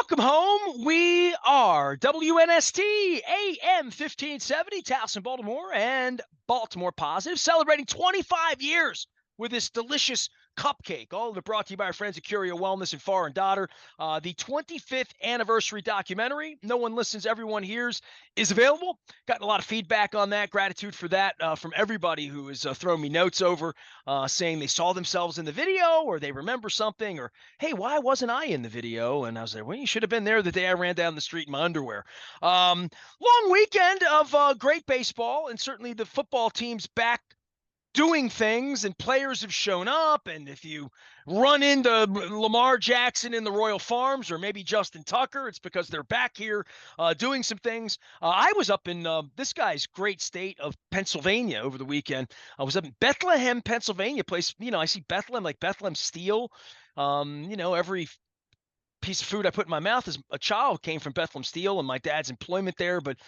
Welcome home. We are WNST AM 1570, Towson, Baltimore, and Baltimore Positive, celebrating 25 years with this delicious cupcake. All of it brought to you by our friends at Curio Wellness and Far and Daughter. The 25th anniversary documentary, No One Listens, Everyone Hears, is available. Gotten a lot of feedback on that. Gratitude for that from everybody who has thrown me notes over saying they saw themselves in the video or they remember something or, hey, why wasn't I in the video? And I was like, well, you should have been there the day I ran down the street in my underwear. Long weekend of great baseball, and certainly the football team's back doing things and players have shown up. And if you run into Lamar Jackson in the Royal Farms or maybe Justin Tucker, it's because they're back here doing some things. I was up in this guy's great state of Pennsylvania over the weekend. I was up in Bethlehem, Pennsylvania, place, I see Bethlehem, like Bethlehem Steel. Every piece of food I put in my mouth as a child came from Bethlehem Steel and my dad's employment there. But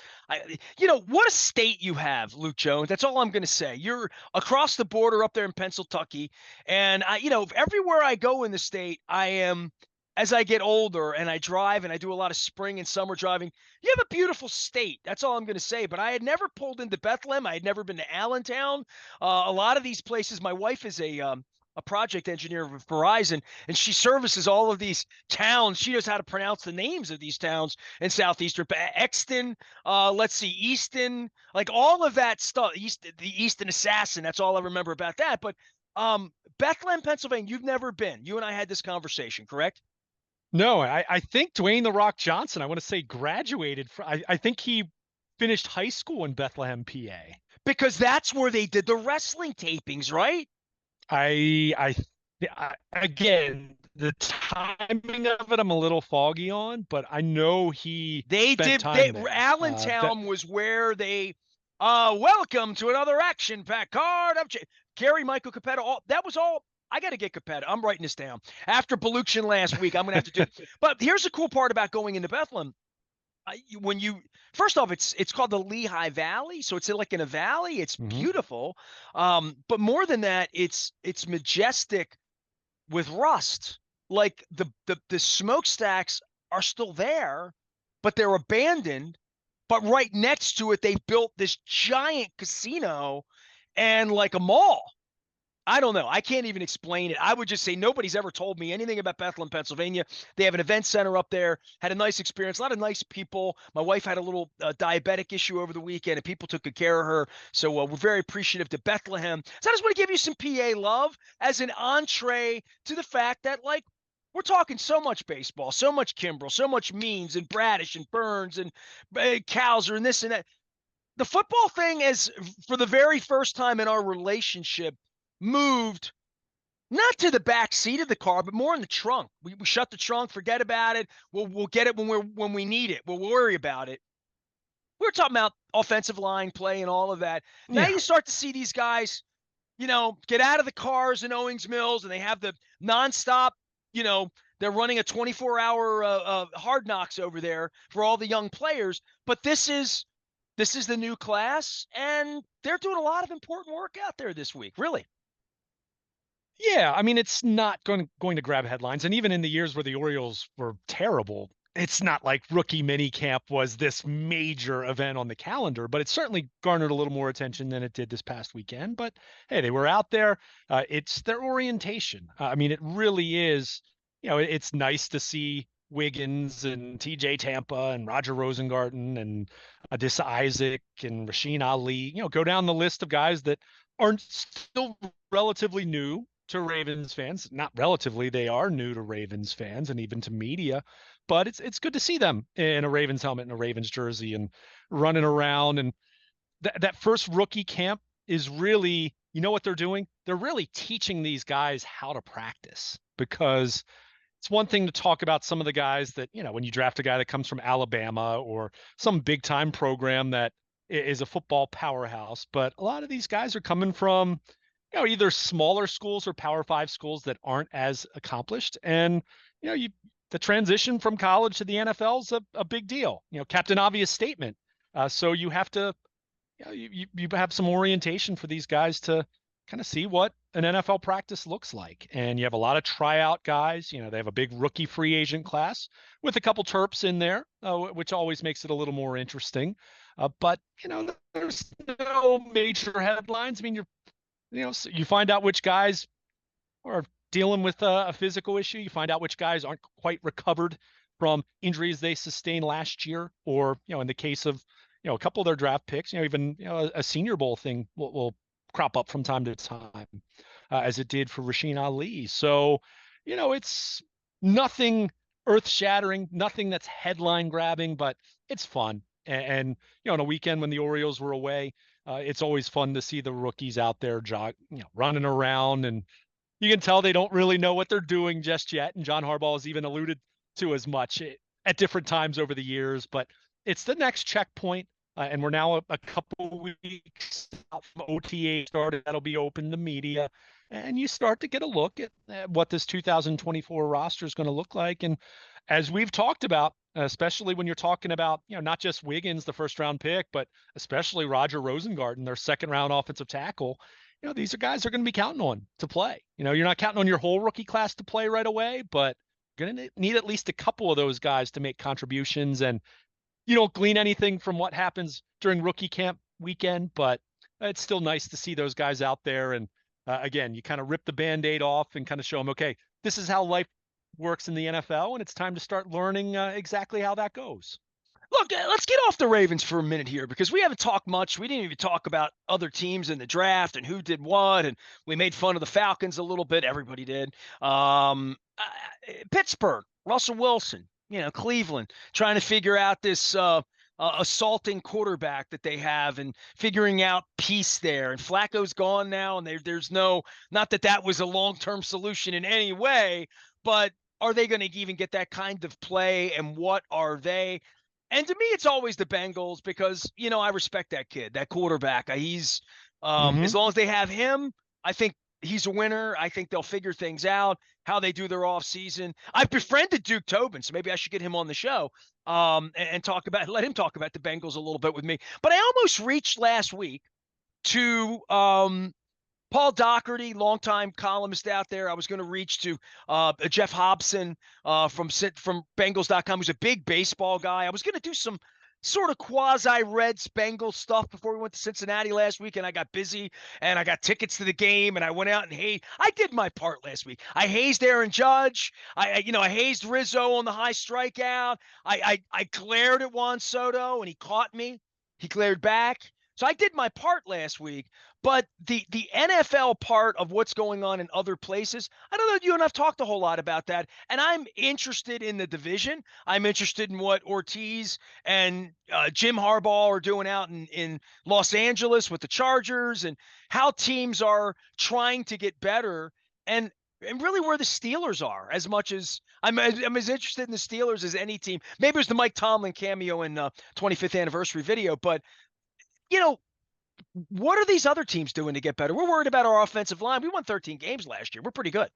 what a state you have, Luke Jones. That's all I'm going to say. You're across the border up there in Pennsylvania. And everywhere I go in the state, as I get older and I drive and I do a lot of spring and summer driving, you have a beautiful state. That's all I'm going to say. But I had never pulled into Bethlehem. I had never been to Allentown. A lot of these places, my wife is a project engineer with Verizon, and she services all of these towns. She knows how to pronounce the names of these towns in southeastern Exton. Easton, like all of that stuff. The Easton Assassin. That's all I remember about that. But Bethlehem, Pennsylvania, you've never been. You and I had this conversation, correct? No, I think Dwayne "The Rock" Johnson, I want to say graduated. I think he finished high school in Bethlehem, PA. Because that's where they did the wrestling tapings, right? Again, the timing of it, I'm a little foggy on, but I know they spent did. time there. Allentown was where they. Welcome to another action-packed card. Gary, Michael Capetta. That was all. I got to get Capetta. I'm writing this down. After Baluchin last week, I'm going to have to do it. But here's the cool part about going into Bethlehem. First off, it's called the Lehigh Valley, so it's like in a valley. It's beautiful, but more than that, it's majestic with rust. Like the smokestacks are still there, but they're abandoned. But right next to it, they built this giant casino and like a mall. I don't know. I can't even explain it. I would just say nobody's ever told me anything about Bethlehem, Pennsylvania. They have an event center up there. Had a nice experience. A lot of nice people. My wife had a little diabetic issue over the weekend, and people took good care of her. So we're very appreciative to Bethlehem. So I just want to give you some PA love as an entree to the fact that, like, we're talking so much baseball, so much Kimbrell, so much Means and Bradish and Burns and Cowser and this and that. The football thing is, for the very first time in our relationship, moved not to the back seat of the car, but more in the trunk. We shut the trunk, forget about it. We'll get it when we need it. We'll worry about it. We were talking about offensive line play and all of that. Now you start to see these guys, get out of the cars in Owings Mills, and they have the nonstop, they're running a 24-hour Hard Knocks over there for all the young players. But this is the new class, and they're doing a lot of important work out there this week, really. Yeah, I mean, it's not going to grab headlines. And even in the years where the Orioles were terrible, it's not like rookie minicamp was this major event on the calendar, but it certainly garnered a little more attention than it did this past weekend. But hey, they were out there. It's their orientation. I mean, it really is, it's nice to see Wiggins and TJ Tampa and Roger Rosengarten and Adisa Isaac and Rasheen Ali, go down the list of guys that aren't still relatively new to Ravens fans. Not relatively, they are new to Ravens fans and even to media, but it's good to see them in a Ravens helmet and a Ravens jersey and running around. And that first rookie camp is really, what they're doing? They're really teaching these guys how to practice, because it's one thing to talk about some of the guys that, when you draft a guy that comes from Alabama or some big time program that is a football powerhouse, but a lot of these guys are coming from, either smaller schools or Power 5 schools that aren't as accomplished. And, the transition from college to the NFL is a big deal, Captain Obvious statement. So you have to, you have some orientation for these guys to kind of see what an NFL practice looks like. And you have a lot of tryout guys. They have a big rookie free agent class with a couple Terps in there, which always makes it a little more interesting. But there's no major headlines. I mean, so you find out which guys are dealing with a physical issue. You find out which guys aren't quite recovered from injuries they sustained last year, or in the case of a couple of their draft picks, even a Senior Bowl thing will crop up from time to time, as it did for Rasheen Ali. So, it's nothing earth-shattering, nothing that's headline grabbing, but it's fun. And on a weekend when the Orioles were away, it's always fun to see the rookies out there running around, and you can tell they don't really know what they're doing just yet. And John Harbaugh has even alluded to as much at different times over the years, but it's the next checkpoint. And we're now a couple weeks out from OTA started. That'll be open to media. And you start to get a look at what this 2024 roster is going to look like. And as we've talked about, especially when you're talking about, not just Wiggins, the first round pick, but especially Roger Rosengarten, their second round offensive tackle, these are guys they're going to be counting on to play. You're not counting on your whole rookie class to play right away, but you're going to need at least a couple of those guys to make contributions. And you don't glean anything from what happens during rookie camp weekend, but it's still nice to see those guys out there. And again, you kind of rip the Band-Aid off and kind of show them, okay, this is how life works in the NFL, and it's time to start learning exactly how that goes. Look, let's get off the Ravens for a minute here, because we haven't talked much. We didn't even talk about other teams in the draft and who did what, and we made fun of the Falcons a little bit. Everybody did. Pittsburgh, Russell Wilson, Cleveland, trying to figure out this assaulting quarterback that they have and figuring out peace there. And Flacco's gone now, and there's not that was a long-term solution in any way, but are they going to even get that kind of play, and what are they? And to me, it's always the Bengals, because, I respect that kid, that quarterback. He's as long as they have him, I think he's a winner. I think they'll figure things out, how they do their off season. I've befriended Duke Tobin, so maybe I should get him on the show and let him talk about the Bengals a little bit with me. But I almost reached last week to Paul Doherty, longtime columnist out there. I was going to reach to Jeff Hobson from Bengals.com, who's a big baseball guy. I was going to do some sort of quasi-Reds Bengals stuff before we went to Cincinnati last week, and I got busy, and I got tickets to the game, and I went out and I did my part last week. I hazed Aaron Judge. I hazed Rizzo on the high strikeout. I glared at Juan Soto, and he caught me. He glared back. So I did my part last week. But the NFL part of what's going on in other places, I don't know, you and I've talked a whole lot about that. And I'm interested in the division. I'm interested in what Ortiz and Jim Harbaugh are doing out in Los Angeles with the Chargers, and how teams are trying to get better, and really where the Steelers are. As much as I'm as interested in the Steelers as any team. Maybe it was the Mike Tomlin cameo in 25th anniversary video, but what are these other teams doing to get better? We're worried about our offensive line. We won 13 games last year. We're pretty good.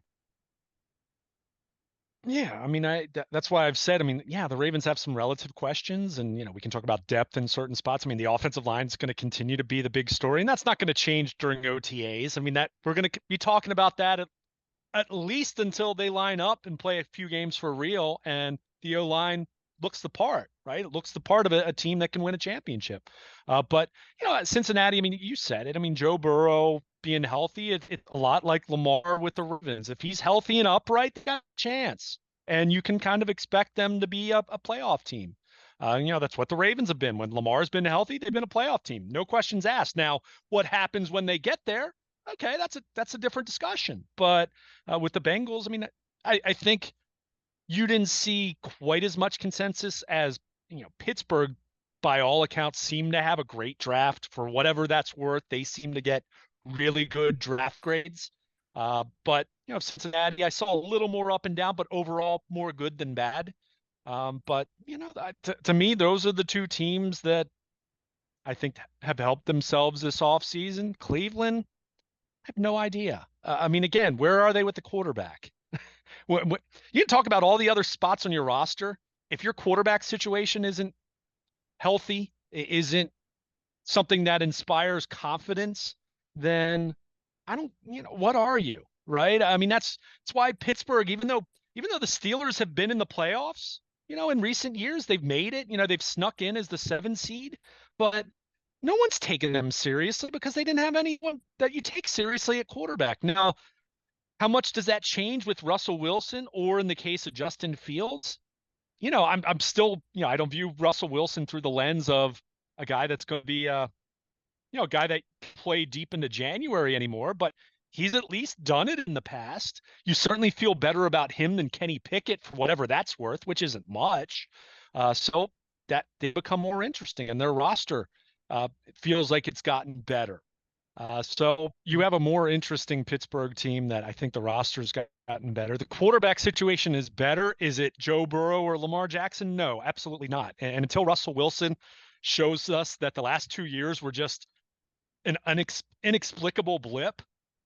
Yeah, I mean, that's why I've said, I mean, yeah, the Ravens have some relative questions, and we can talk about depth in certain spots. I mean, the offensive line is going to continue to be the big story, and that's not going to change during OTAs. I mean, that we're going to be talking about that at least until they line up and play a few games for real, and the O-line looks the part, right? It looks the part of a team that can win a championship. But at Cincinnati, I mean, you said it. I mean, Joe Burrow being healthy, it's a lot like Lamar with the Ravens. If he's healthy and upright, they got a chance. And you can kind of expect them to be a playoff team. That's what the Ravens have been. When Lamar's been healthy, they've been a playoff team. No questions asked. Now, what happens when they get there? Okay, that's a different discussion. But with the Bengals, I mean, I think you didn't see quite as much consensus as Pittsburgh, by all accounts, seemed to have a great draft. For whatever that's worth, they seem to get really good draft grades. But Cincinnati, I saw a little more up and down, but overall more good than bad. But to me, those are the two teams that I think have helped themselves this offseason. Cleveland, I have no idea. I mean, again, where are they with the quarterback? You can talk about all the other spots on your roster. If your quarterback situation isn't healthy, isn't something that inspires confidence, then I don't, what are you, right? I mean, that's why Pittsburgh, even though the Steelers have been in the playoffs, in recent years, they've made it, they've snuck in as the 7 seed, but no one's taken them seriously because they didn't have anyone that you take seriously at quarterback. Now, how much does that change with Russell Wilson or in the case of Justin Fields? I'm still, I don't view Russell Wilson through the lens of a guy that's going to be a guy that played deep into January anymore, but he's at least done it in the past. You certainly feel better about him than Kenny Pickett for whatever that's worth, which isn't much. So that they become more interesting, and their roster it feels like it's gotten better. So you have a more interesting Pittsburgh team that I think the roster's gotten better. The quarterback situation is better. Is it Joe Burrow or Lamar Jackson? No, absolutely not. And until Russell Wilson shows us that the last 2 years were just an inexplicable blip,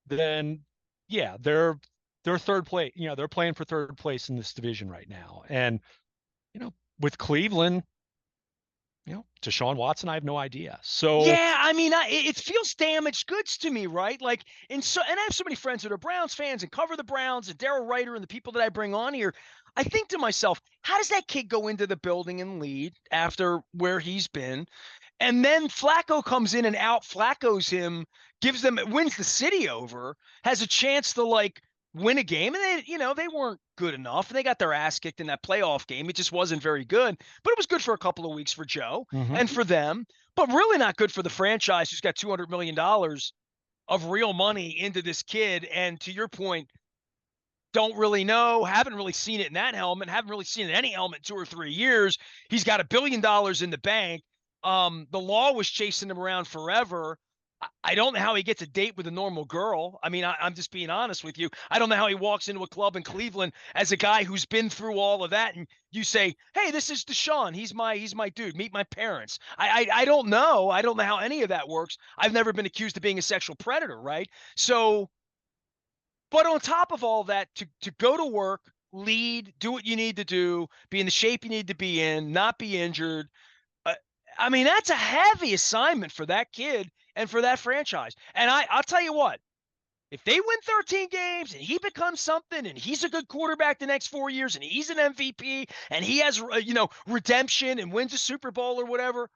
then yeah, they're third place. They're playing for third place in this division right now. And with Cleveland, Deshaun Watson, I have no idea. So yeah, I mean, it feels damaged goods to me, right? Like, and I have so many friends that are Browns fans and cover the Browns, and Darryl Ryder and the people that I bring on here. I think to myself, how does that kid go into the building and lead after where he's been? And then Flacco comes in and out Flaccos him, wins the city over, has a chance to like win a game. And they weren't good enough. And they got their ass kicked in that playoff game. It just wasn't very good, but it was good for a couple of weeks for Joe and for them, but really not good for the franchise who's got $200 million of real money into this kid. And to your point, don't really know, haven't really seen it in that helmet, haven't really seen it in any helmet in 2 or 3 years. He's got $1 billion in the bank. The law was chasing him around forever. I don't know how he gets a date with a normal girl. I mean, I'm just being honest with you. I don't know how he walks into a club in Cleveland as a guy who's been through all of that, and you say, "Hey, this is Deshaun. He's my dude. Meet my parents." I don't know. I don't know how any of that works. I've never been accused of being a sexual predator, right? So, but on top of all that, to go to work, lead, do what you need to do, be in the shape you need to be in, not be injured. I mean, that's a heavy assignment for that kid and for that franchise. And I'll tell you what, if they win 13 games and he becomes something and he's a good quarterback the next 4 years and he's an MVP and he has, redemption and wins a Super Bowl or whatever,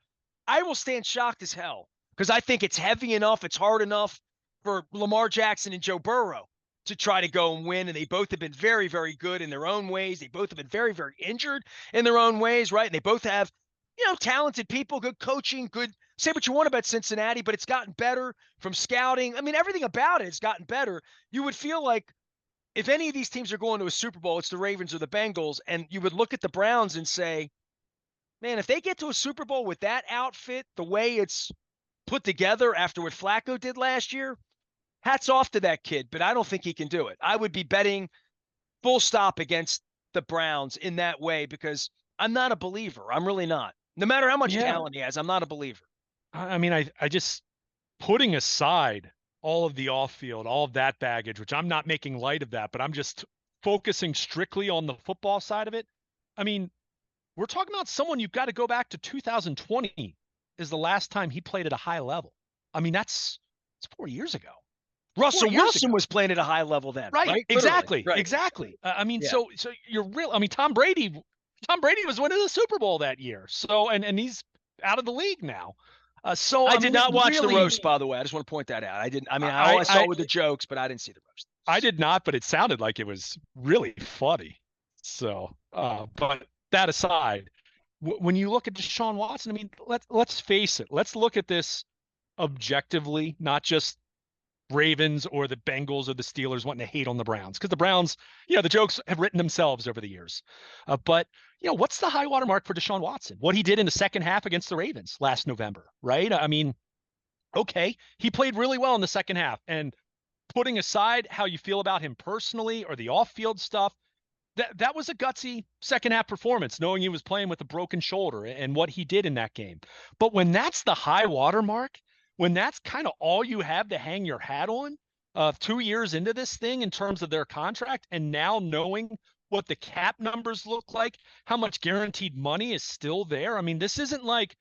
I will stand shocked as hell because I think it's heavy enough, it's hard enough for Lamar Jackson and Joe Burrow to try to go and win. And they both have been very, very good in their own ways. They both have been very, very injured in their own ways, right? And they both have talented people, good coaching, good. Say what you want about Cincinnati, but it's gotten better from scouting. I mean, everything about it has gotten better. You would feel like if any of these teams are going to a Super Bowl, it's the Ravens or the Bengals, and you would look at the Browns and say, man, if they get to a Super Bowl with that outfit, the way it's put together after what Flacco did last year, hats off to that kid, but I don't think he can do it. I would be betting full stop against the Browns in that way because I'm not a believer. I'm really not. No matter how much talent he has, I'm not a believer. I mean, I just, putting aside all of the off field, all of that baggage, which I'm not making light of that, but I'm just focusing strictly on the football side of it. I mean, we're talking about someone you've got to go back to 2020 is the last time he played at a high level. I mean, it's 4 years ago. Russell Wilson was playing at a high level then. Right? Exactly. Right. Exactly. I mean, so you're real. I mean, Tom Brady was winning the Super Bowl that year. So, and he's out of the league now. So I did not watch the roast, by the way. I just want to point that out. I didn't. I mean, I saw it with the jokes, but I didn't see the roast. I did not, but it sounded like it was really funny. So, but that aside, when you look at Deshaun Watson, I mean, let's face it. Let's look at this objectively, not just Ravens or the Bengals or the Steelers wanting to hate on the Browns, because the Browns, the jokes have written themselves over the years. But what's the high water mark for Deshaun Watson? What he did in the second half against the Ravens last November, right? I mean, okay, he played really well in the second half. And putting aside how you feel about him personally or the off-field stuff, that was a gutsy second half performance, knowing he was playing with a broken shoulder and what he did in that game. But when that's the high water mark, when that's kind of all you have to hang your hat on 2 years into this thing in terms of their contract, and now knowing what the cap numbers look like, how much guaranteed money is still there. I mean, this isn't like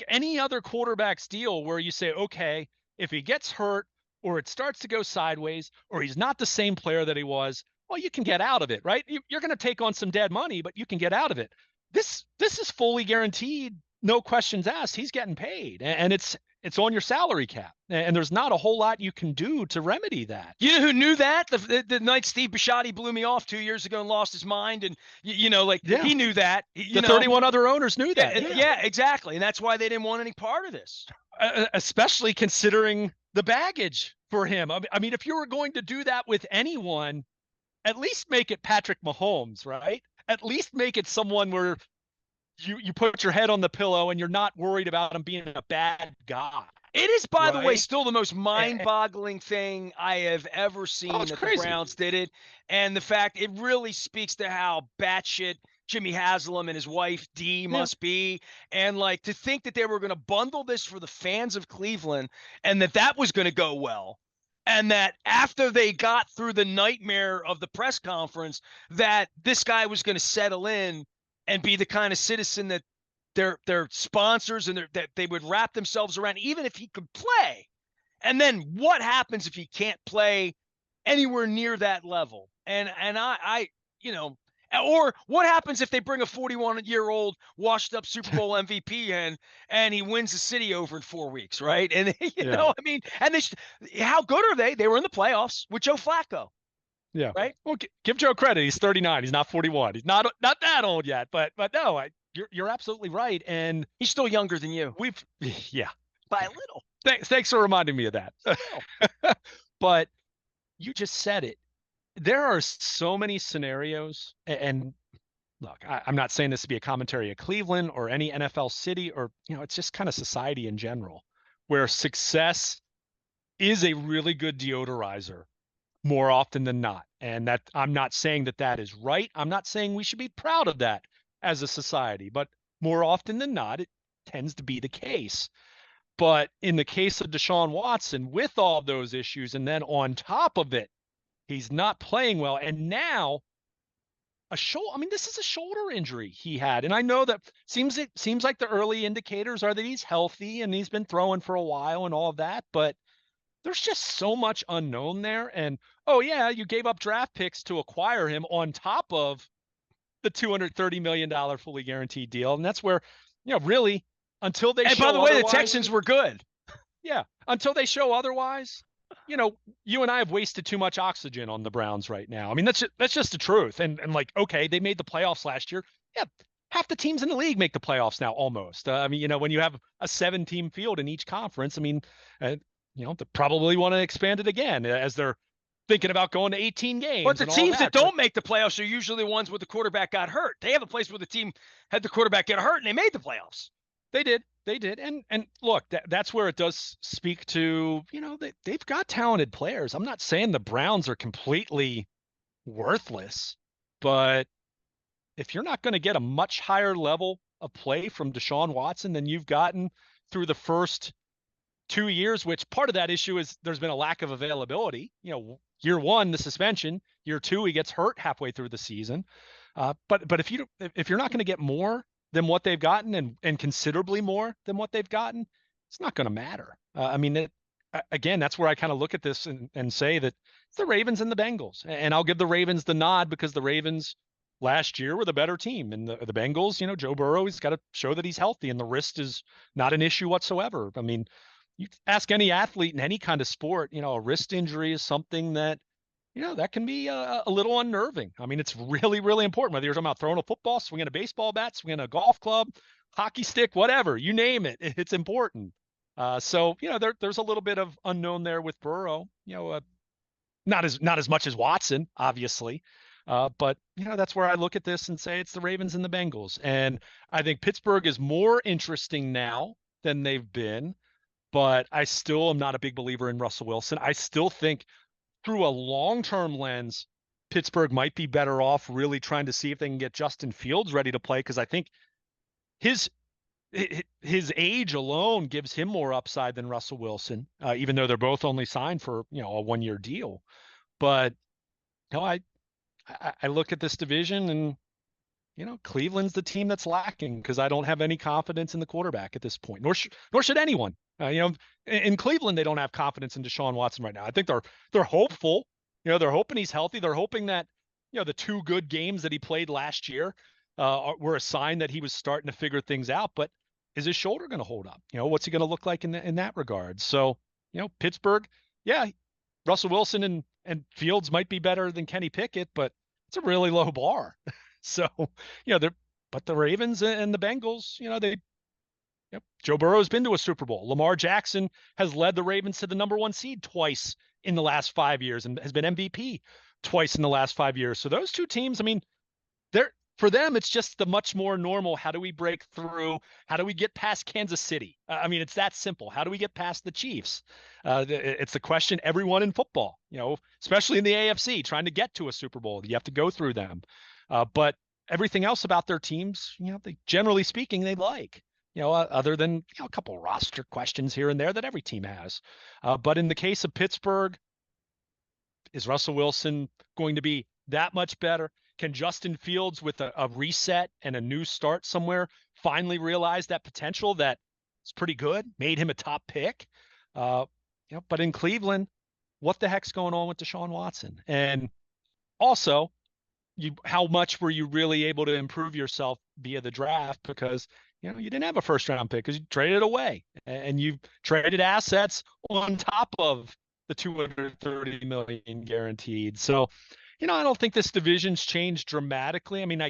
any other quarterback's deal where you say, okay, if he gets hurt or it starts to go sideways, or he's not the same player that he was, well, you can get out of it, right? You're going to take on some dead money, but you can get out of it. This is fully guaranteed, no questions asked. He's getting paid, and it's on your salary cap, and there's not a whole lot you can do to remedy that. You know who knew that? The night Steve Bisciotti blew me off 2 years ago and lost his mind, and like Yeah, he knew that. the 31 other owners knew that. Yeah, exactly, and that's why they didn't want any part of this. Especially considering the baggage for him. I mean, if you were going to do that with anyone, at least make it Patrick Mahomes, right? At least make it someone where you put your head on the pillow and you're not worried about him being a bad guy. It is, by the way, Right? still the most mind-boggling thing I have ever seen It's that crazy. the Browns did it, and the fact it really speaks to how batshit Jimmy Haslam and his wife Dee must be, and like to think that they were going to bundle this for the fans of Cleveland, and that was going to go well, and that after they got through the nightmare of the press conference, that this guy was going to settle in and be the kind of citizen that their sponsors and that they would wrap themselves around, even if he could play. And then what happens if he can't play anywhere near that level? And I or what happens if they bring a 41-year-old washed up Super Bowl MVP and he wins the city over in 4 weeks, right? And I mean, and how good are they? They were in the playoffs with Joe Flacco. Yeah. Right. Well, give Joe credit. He's 39. He's not 41. He's not that old yet. But no, you're absolutely right. And he's still younger than you. Yeah, by a little. Thanks for reminding me of that. But you just said it. There are so many scenarios, and look, I'm not saying this to be a commentary of Cleveland or any NFL city, or it's just kind of society in general, where success is a really good deodorizer more often than not. And that I'm not saying that is right. I'm not saying we should be proud of that as a society, but more often than not, it tends to be the case. But in the case of Deshaun Watson, with all those issues, and then on top of it, he's not playing well. And now this is a shoulder injury he had. And I know that it seems like the early indicators are that he's healthy and he's been throwing for a while and all of that, but there's just so much unknown there. And, oh, yeah, you gave up draft picks to acquire him on top of the $230 million fully guaranteed deal. And that's where, really, until they show by the way, otherwise, the Texans were good. Yeah. Until they show otherwise, you and I have wasted too much oxygen on the Browns right now. I mean, that's just the truth. And like, okay, they made the playoffs last year. Yeah. Half the teams in the league make the playoffs now almost. I mean, when you have a 7-team field in each conference, I mean, they probably want to expand it again as they're thinking about going to 18 games. But the teams that don't make the playoffs are usually the ones where the quarterback got hurt. They have a place where the team had the quarterback get hurt and they made the playoffs. They did. And look, that's where it does speak to, they've got talented players. I'm not saying the Browns are completely worthless, but if you're not going to get a much higher level of play from Deshaun Watson than you've gotten through the first 2 years, which part of that issue is there's been a lack of availability. Year one, the suspension. Year two, he gets hurt halfway through the season. But if you're not going to get more than what they've gotten and considerably more than what they've gotten, it's not going to matter. Again, that's where I kind of look at this and say that it's the Ravens and the Bengals. And I'll give the Ravens the nod because the Ravens last year were the better team. And the Bengals, Joe Burrow, he's got to show that he's healthy and the wrist is not an issue whatsoever. I mean, you ask any athlete in any kind of sport, a wrist injury is something that, that can be a little unnerving. I mean, it's really, really important, whether you're talking about throwing a football, swinging a baseball bat, swinging a golf club, hockey stick, whatever, you name it, it's important. So, there's a little bit of unknown there with Burrow, not as much as Watson, obviously. But, that's where I look at this and say it's the Ravens and the Bengals. And I think Pittsburgh is more interesting now than they've been. But I still am not a big believer in Russell Wilson. I still think through a long-term lens, Pittsburgh might be better off really trying to see if they can get Justin Fields ready to play, because I think his age alone gives him more upside than Russell Wilson, even though they're both only signed for a one-year deal. But I look at this division and Cleveland's the team that's lacking because I don't have any confidence in the quarterback at this point, nor should anyone. In Cleveland, they don't have confidence in Deshaun Watson right now. I think they're hopeful. They're hoping he's healthy. They're hoping that the two good games that he played last year were a sign that he was starting to figure things out. But is his shoulder going to hold up? What's he going to look like in that regard? So, Pittsburgh, yeah, Russell Wilson and Fields might be better than Kenny Pickett, but it's a really low bar. So, but the Ravens and the Bengals, they Yep. Joe Burrow's been to a Super Bowl. Lamar Jackson has led the Ravens to the number one seed twice in the last 5 years and has been MVP twice in the last 5 years. So those two teams, I mean, for them, it's just the much more normal. How do we break through? How do we get past Kansas City? I mean, it's that simple. How do we get past the Chiefs? It's the question everyone in football, especially in the AFC, trying to get to a Super Bowl. You have to go through them. But everything else about their teams, they generally speaking, they like. Other than a couple roster questions here and there that every team has. But in the case of Pittsburgh, is Russell Wilson going to be that much better? Can Justin Fields, with a reset and a new start somewhere, finally realize that potential that is pretty good, made him a top pick? But in Cleveland, what the heck's going on with Deshaun Watson? And also, how much were you really able to improve yourself via the draft? Because you didn't have a first round pick because you traded away and you traded assets on top of the 230 million guaranteed. So, I don't think this division's changed dramatically. I mean,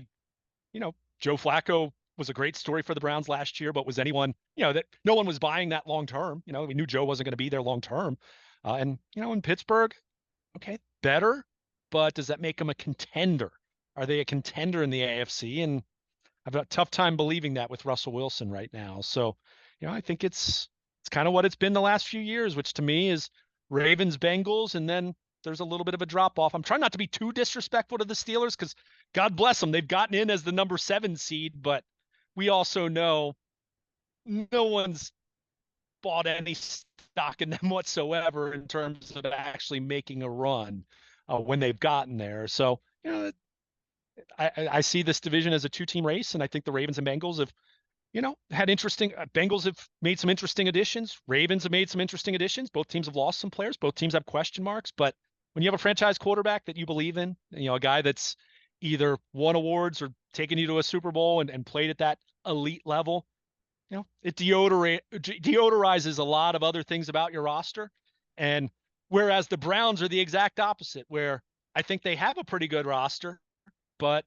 Joe Flacco was a great story for the Browns last year, but was anyone, that no one was buying that long term. We knew Joe wasn't going to be there long term. And in Pittsburgh, okay, better, but does that make them a contender? Are they a contender in the AFC? And I've got a tough time believing that with Russell Wilson right now. So, I think it's kind of what it's been the last few years, which to me is Ravens, Bengals, and then there's a little bit of a drop off. I'm trying not to be too disrespectful to the Steelers because God bless them. They've gotten in as the number 7 seed, but we also know no one's bought any stock in them whatsoever in terms of actually making a run when they've gotten there. So, I see this division as a 2-team race, and I think the Ravens and Bengals have, had interesting. Bengals have made some interesting additions. Ravens have made some interesting additions. Both teams have lost some players. Both teams have question marks. But when you have a franchise quarterback that you believe in, a guy that's either won awards or taken you to a Super Bowl and played at that elite level, it deodorizes a lot of other things about your roster. And whereas the Browns are the exact opposite, where I think they have a pretty good roster, but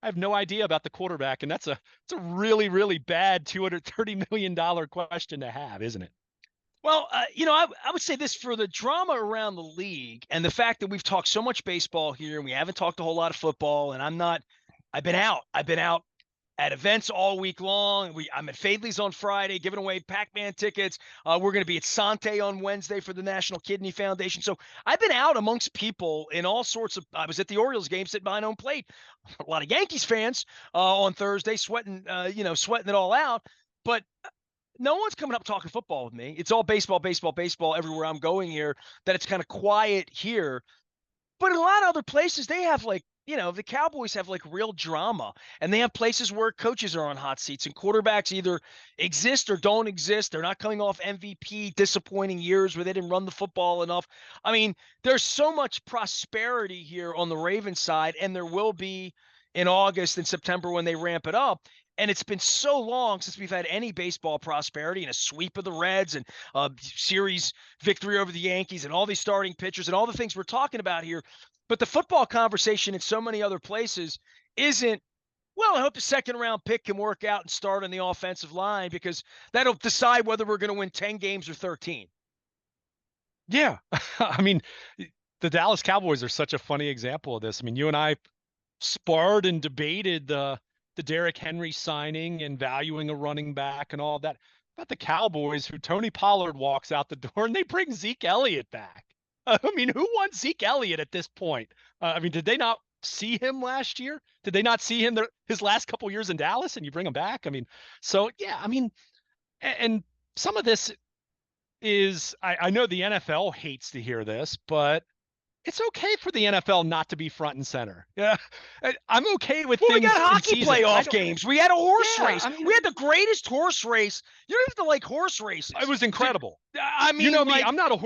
I have no idea about the quarterback, and it's a really, really bad $230 million question to have, isn't it? Well, I would say this for the drama around the league and the fact that we've talked so much baseball here and we haven't talked a whole lot of football, and I've been out at events all week long. I'm at Fadley's on Friday, giving away Pac-Man tickets. We're going to be at Sante on Wednesday for the National Kidney Foundation. So I've been out amongst people in all sorts of. I was at the Orioles game, sitting behind home plate. A lot of Yankees fans on Thursday, sweating it all out. But no one's coming up talking football with me. It's all baseball, baseball, baseball everywhere I'm going here. That it's kind of quiet here. But in a lot of other places, they have the Cowboys have real drama, and they have places where coaches are on hot seats and quarterbacks either exist or don't exist. They're not coming off MVP disappointing years where they didn't run the football enough. I mean, there's so much prosperity here on the Ravens side, and there will be in August and September when they ramp it up. And it's been so long since we've had any baseball prosperity and a sweep of the Reds and a series victory over the Yankees and all these starting pitchers and all the things we're talking about here. But the football conversation in so many other places isn't, well, I hope the second round pick can work out and start on the offensive line because that'll decide whether we're going to win 10 games or 13. Yeah. I mean, the Dallas Cowboys are such a funny example of this. I mean, you and I sparred and debated the Derrick Henry signing and valuing a running back and all of that. About the Cowboys, who Tony Pollard walks out the door and they bring Zeke Elliott back. I mean, who wants Zeke Elliott at this point? I mean, did they not see him last year? Did they not see him his last couple years in Dallas and you bring him back? I mean, so yeah, I mean, and some of this is, I know the NFL hates to hear this, but it's okay for the NFL not to be front and center. Yeah, I'm okay with Well, we got things in hockey season. I playoff don't. games. We had a horse Yeah, race. I mean, We had the greatest horse race. You don't have to like horse it races. was incredible. I You mean, know me. like, I'm not a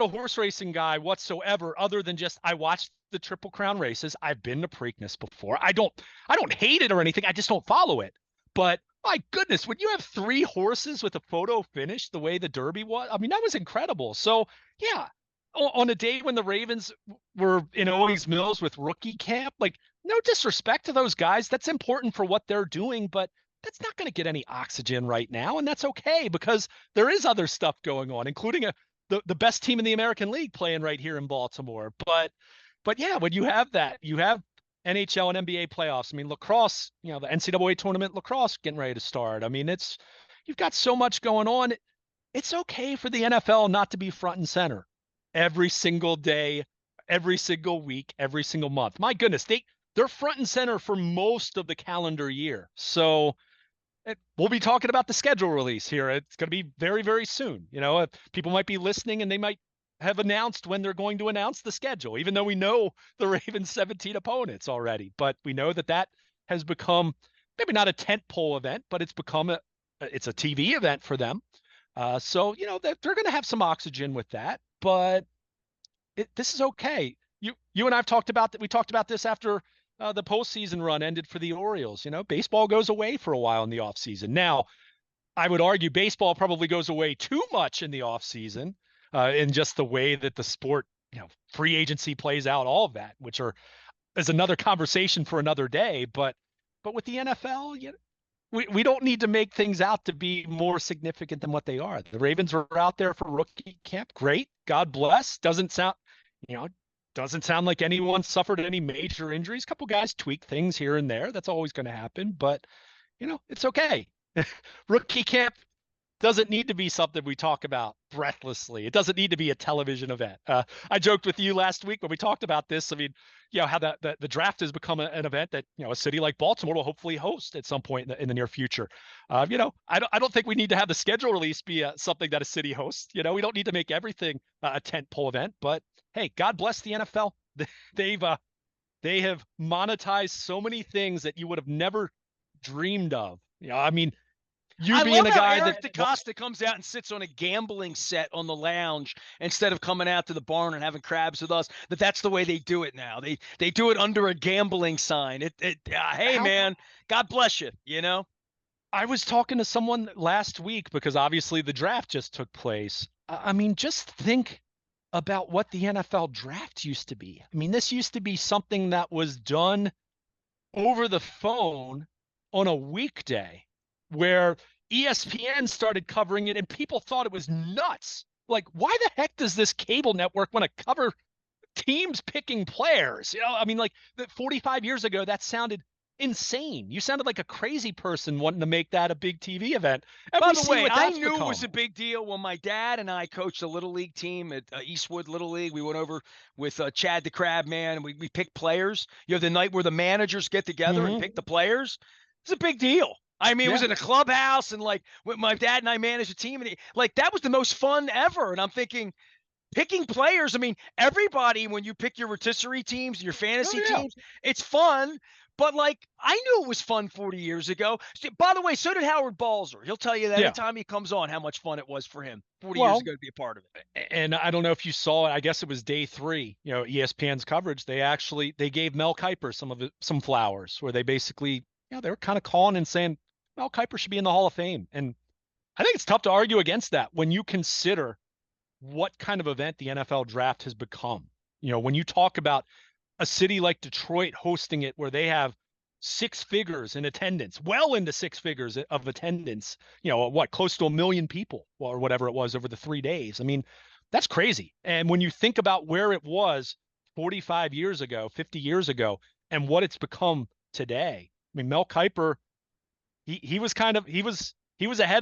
horse racing guy whatsoever, other than just I watched the Triple Crown races. I've been to Preakness before. I don't hate it or anything. I just don't follow it. But my goodness, when you have three horses with a photo finish the way the Derby was, I mean, that was incredible. So yeah, on a day when the Ravens were in Owings Mills with rookie camp, like no disrespect to those guys. That's important for what they're doing, but that's not going to get any oxygen right now. And that's okay because there is other stuff going on, including the best team in the American League playing right here in Baltimore. But yeah, when you have that, you have NHL and NBA playoffs. I mean, lacrosse, the NCAA tournament lacrosse getting ready to start. I mean, you've got so much going on. It's okay for the NFL not to be front and center every single day, every single week, every single month. My goodness, they're front and center for most of the calendar year. So we'll be talking about the schedule release here. It's going to be very, very soon. People might be listening and they might have announced when they're going to announce the schedule, even though we know the Ravens' 17 opponents already. But we know that has become maybe not a tent pole event, but it's become it's a TV event for them. So they're going to have some oxygen with that, but this is okay. You and I've talked about that. We talked about this after the postseason run ended for the Orioles. Baseball goes away for a while in the offseason. Now, I would argue baseball probably goes away too much in the offseason, in just the way that the sport, free agency plays out, all of that, which is another conversation for another day. But with the NFL, we don't need to make things out to be more significant than what they are. The Ravens were out there for rookie camp. Great. God bless. Doesn't sound like anyone suffered any major injuries. A couple guys tweak things here and there. That's always going to happen, but it's okay. Rookie camp doesn't need to be something we talk about breathlessly. It doesn't need to be a television event. I joked with you last week when we talked about this. I mean, how the draft has become an event that, a city like Baltimore will hopefully host at some point in the near future. I don't think we need to have the schedule release be something that a city hosts. We don't need to make everything a tent pole event, but hey, God bless the NFL. They have monetized so many things that you would have never dreamed of. I mean, I being love a how guy Eric that DeCosta comes out and sits on a gambling set on the lounge instead of coming out to the barn and having crabs with us. That's the way they do it now. They do it under a gambling sign. Hey how man, God bless you. I was talking to someone last week because obviously the draft just took place. I mean, just think about what the NFL draft used to be. I mean, this used to be something that was done over the phone on a weekday where ESPN started covering it and people thought it was nuts. Like, why the heck does this cable network want to cover teams picking players? I mean, like 45 years ago, that sounded insane. You sounded like a crazy person wanting to make that a big TV event. And By we the see way, what I that's knew it become. was a big deal when my dad and I coached a little league team at Eastwood Little League. We went over with Chad the Crab Man, and we picked players. The night where the managers get together and pick the players. It's a big deal. I mean, it was in a clubhouse, and like when my dad and I managed a team, and that was the most fun ever. And I'm thinking, picking players. I mean, everybody, when you pick your rotisserie teams and your fantasy teams, it's fun. But like, I knew it was fun 40 years ago. By the way, so did Howard Balzer. He'll tell you that anytime he comes on, how much fun it was for him 40 years ago to be a part of it. And I don't know if you saw it. I guess it was day 3. ESPN's coverage. They gave Mel Kiper some flowers, where they basically, they were kind of calling and saying Mel Kiper should be in the Hall of Fame. And I think it's tough to argue against that when you consider what kind of event the NFL draft has become. When you talk about a city like Detroit hosting it, where they have 6 figures in attendance, well into 6 figures of attendance, close to 1 million people or whatever it was over the 3 days. I mean, that's crazy. And when you think about where it was 45 years ago, 50 years ago, and what it's become today, I mean, Mel Kiper, he was ahead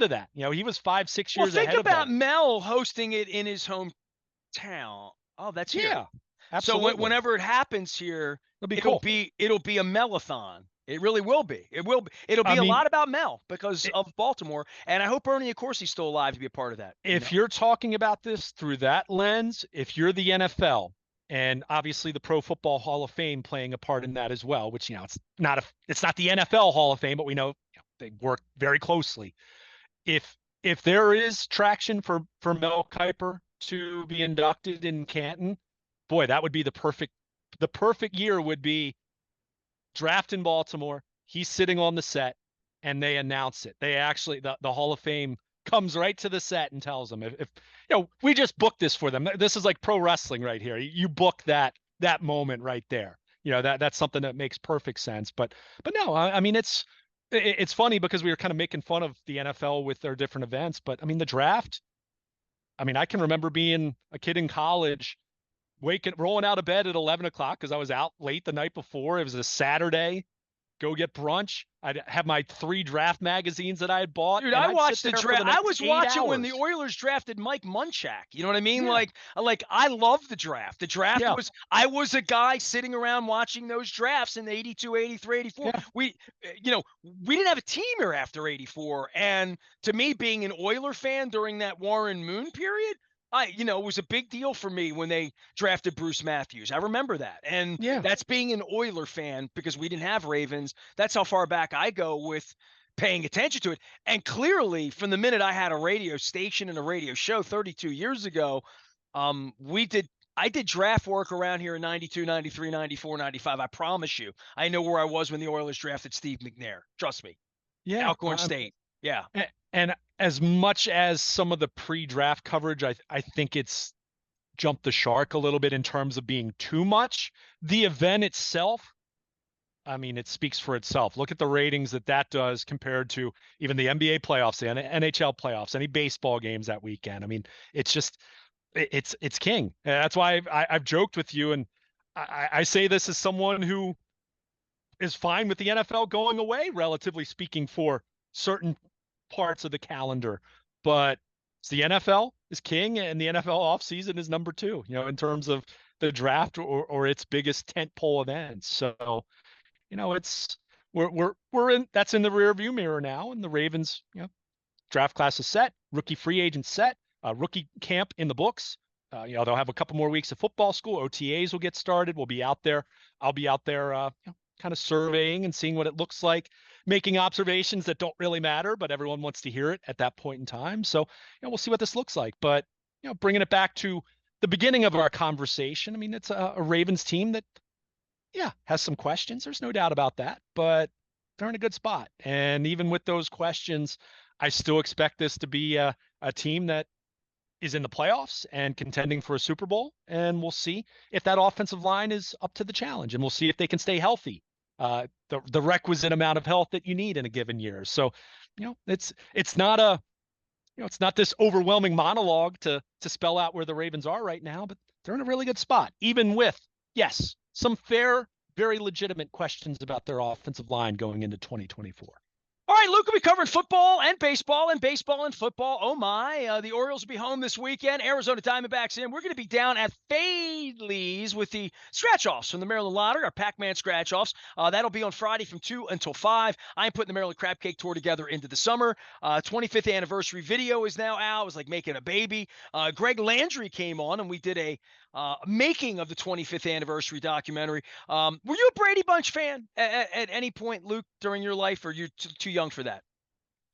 of that. He was 5-6 years ahead of that. Think about Mel hosting it in his hometown. Oh, that's here. Yeah. So Absolutely. whenever it happens here, It'll be it'll cool. be it'll be a Melathon. It really will be. It will be. It'll I be a mean, lot about Mel because it, of Baltimore, and I hope Ernie, of course, he's still alive to be a part of that. if you're talking about this through that lens, if you're the NFL and obviously the Pro Football Hall of Fame playing a part in that as well, which it's not the NFL Hall of Fame, but we know, they work very closely. If there is traction for Mel Kiper to be inducted in Canton, boy, that would be the perfect year would be draft in Baltimore. He's sitting on the set and they announce it. They actually, the Hall of Fame comes right to the set and tells them if we just booked this for them. This is like pro wrestling right here. You book that moment right there. That's something that makes perfect sense. But no, I mean, it's funny because we were kind of making fun of the NFL with their different events, but I mean, the draft, I mean, I can remember being a kid in college, rolling out of bed at 11 o'clock because I was out late the night before. It was a Saturday. Go get brunch. I'd have my 3 draft magazines that I had bought, Dude, and I I'd sit watched the there for draft. the I next was 8 watching when the hours. Oilers drafted Mike Munchak. You know what I mean? Yeah. Like I love the draft. The draft Yeah. was I was a guy sitting around watching those drafts in 82, 83, 84. Yeah. We didn't have a team here after 84. And to me, being an Oiler fan during that Warren Moon period, it was a big deal for me when they drafted Bruce Matthews. I remember that. And Yeah. that's being an Oiler fan because we didn't have Ravens. That's how far back I go with paying attention to it. And clearly, from the minute I had a radio station and a radio show 32 years ago, I did draft work around here in 92, 93, 94, 95. I promise you. I know where I was when the Oilers drafted Steve McNair. Trust me. Yeah. Alcorn State. Yeah. And as much as some of the pre-draft coverage, I think it's jumped the shark a little bit in terms of being too much. The event itself, I mean, it speaks for itself. Look at the ratings that does compared to even the NBA playoffs, the NHL playoffs, any baseball games that weekend. I mean, it's just, it's king. That's why I've joked with you, and I say this as someone who is fine with the NFL going away, relatively speaking, for certain parts of the calendar. But the NFL is king, and the NFL offseason is number 2, in terms of the draft or its biggest tentpole events. So, it's we're in that's in the rear view mirror now, and the Ravens, draft class is set, rookie free agent set, rookie camp in the books. They'll have a couple more weeks of football school. OTAs will get started. We'll be out there. I'll be out there, kind of surveying and seeing what it looks like, making observations that don't really matter, but everyone wants to hear it at that point in time. So, we'll see what this looks like. But, bringing it back to the beginning of our conversation, I mean, it's a Ravens team that, has some questions. There's no doubt about that, but they're in a good spot. And even with those questions, I still expect this to be a team that is in the playoffs and contending for a Super Bowl. And we'll see if that offensive line is up to the challenge, and we'll see if they can stay healthy, the requisite amount of health that you need in a given year. So, it's not it's not this overwhelming monologue to spell out where the Ravens are right now, but they're in a really good spot, even with, yes, some fair, very legitimate questions about their offensive line going into 2024. All right, Luke will be covering football and baseball and football. Oh, my. The Orioles will be home this weekend. Arizona Diamondbacks in. We're going to be down at Fadley's with the scratch-offs from the Maryland Lottery, our Pac-Man scratch-offs. That'll be on Friday from 2 until 5. I'm putting the Maryland Crab Cake Tour together into the summer. 25th anniversary video is now out. It was like making a baby. Greg Landry came on, and we did a making of the 25th anniversary documentary. Were you a Brady Bunch fan at any point, Luke, during your life, or you're too young for that?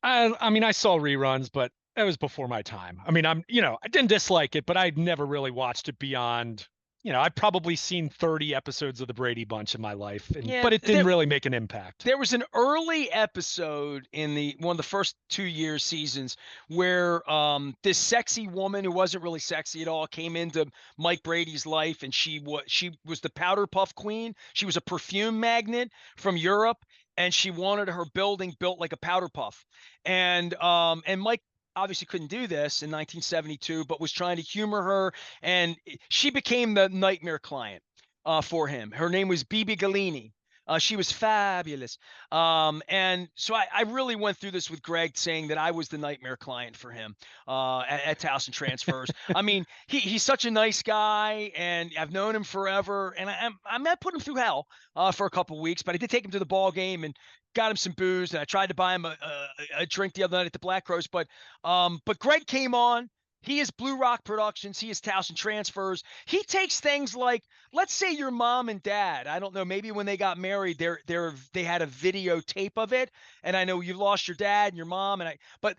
I mean, I saw reruns, but it was before my time. I mean, I didn't dislike it, but I'd never really watched it beyond, I've probably seen 30 episodes of the Brady Bunch in my life, but it didn't really make an impact. There was an early episode in one of the first 2 year seasons where this sexy woman who wasn't really sexy at all came into Mike Brady's life, and she was the powder puff queen. She was a perfume magnet from Europe, and she wanted her building built like a powder puff. And Mike obviously couldn't do this in 1972, but was trying to humor her, and she became the nightmare client for him. Her name was Bibi Galini. She was fabulous. And so I really went through this with Greg, saying that I was the nightmare client for him at Towson Transfers. I mean, he's such a nice guy, and I've known him forever. And I might put him through hell for a couple weeks, but I did take him to the ball game and got him some booze, and I tried to buy him a drink the other night at the Black Crows. But Greg came on. He is Blue Rock Productions. He is Towson Transfers. He takes things like, let's say your mom and dad, I don't know, maybe when they got married, they had a videotape of it. And I know you lost your dad and your mom, but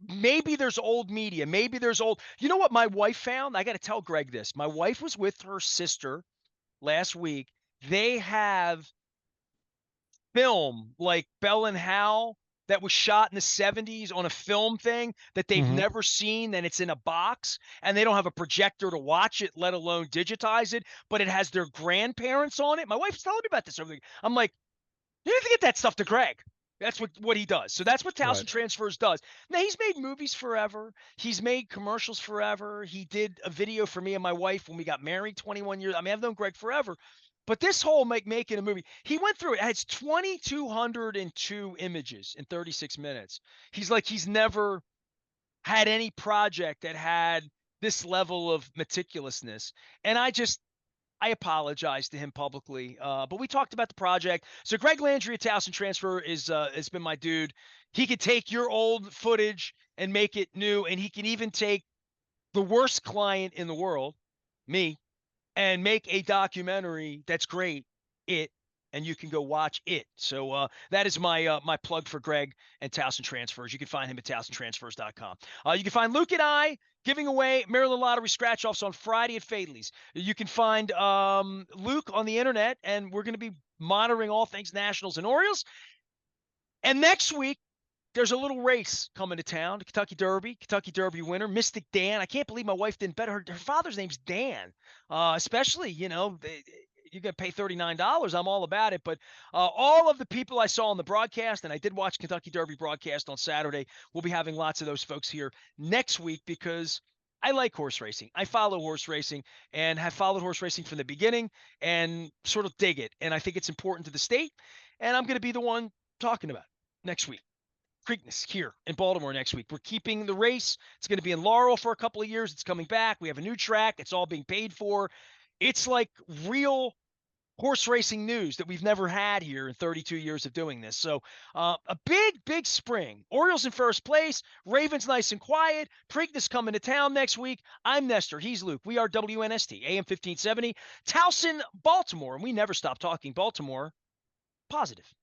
maybe there's old media, maybe there's old. You know what my wife found? I got to tell Greg this. My wife was with her sister last week. They have film like Bell and Hal that was shot in the 70s on a film thing that they've Mhm. never seen, and it's in a box, and they don't have a projector to watch it, let alone digitize it, but it has their grandparents on it. My wife's telling me about this over. I'm like, you need to get that stuff to Greg. That's what he does. So that's what Towson Right. Transfers does. Now, he's made movies forever. He's made commercials forever. He did a video for me and my wife when we got married 21 years. I mean, I've known Greg forever. But this whole making a movie, he went through it. It's 2,202 images in 36 minutes. He's never had any project that had this level of meticulousness. And I apologized to him publicly, but we talked about the project. So Greg Landry at Towson Transfer has been my dude. He could take your old footage and make it new, and he can even take the worst client in the world, me, and make a documentary that's great. It and you can go watch it. So that is my plug for Greg and Towson Transfers. You can find him at towsontransfers.com. You can find Luke and I giving away Maryland Lottery scratch offs on Friday at Fadley's. You can find Luke on the internet, and we're going to be monitoring all things Nationals and Orioles. And next week, there's a little race coming to town, the Kentucky Derby winner, Mystic Dan. I can't believe my wife didn't bet her. Her father's name's Dan. Especially, you're going to pay $39. I'm all about it. But all of the people I saw on the broadcast, and I did watch Kentucky Derby broadcast on Saturday, we'll be having lots of those folks here next week because I like horse racing. I follow horse racing and have followed horse racing from the beginning and sort of dig it. And I think it's important to the state. And I'm going to be the one talking about it next week. Preakness here in Baltimore next week. We're keeping the race. It's going to be in Laurel for a couple of years. It's coming back. We have a new track. It's all being paid for. It's like real horse racing news that we've never had here in 32 years of doing this. So a big spring. Orioles in first place. Ravens nice and quiet. Preakness coming to town next week. I'm Nestor. He's Luke. We are WNST, AM 1570, Towson, Baltimore. And we never stop talking Baltimore positive.